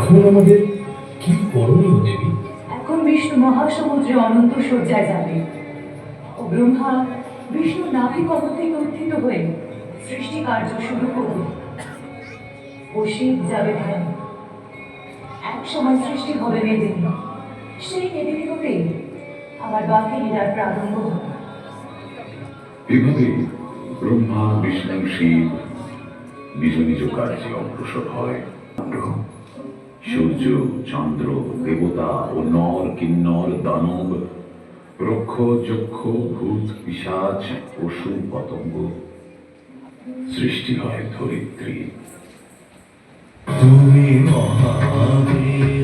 এখন আমাদের কি করণীয় দেবী? এখন বিষ্ণু মহাসমুদ্রে অনন্ত শয্যায় যাবে ও ব্রহ্মা বিষ্ণু নাভি কবর থেকে উত্থিত হয়ে সৃষ্টি কার্য শুরু করবে। ও শিব যাবে ধ্যান। এক সময় সৃষ্টি হবে মেদিনী, সেই মেদিনী হতেই আমার বাকি লীলার প্রারম্ভ হবে। এভাবে ব্রহ্মা বিষ্ণু শিব নিজ নিজ কার্যে অগ্রসর হয়। সূর্য চন্দ্র দেবতা ও নর কিন্নর দানব রক্ষ যক্ষ ভূত পিশাচ পশু পতঙ্গ সৃষ্টি হয় ধরিত্রী। তুমি মহাবীর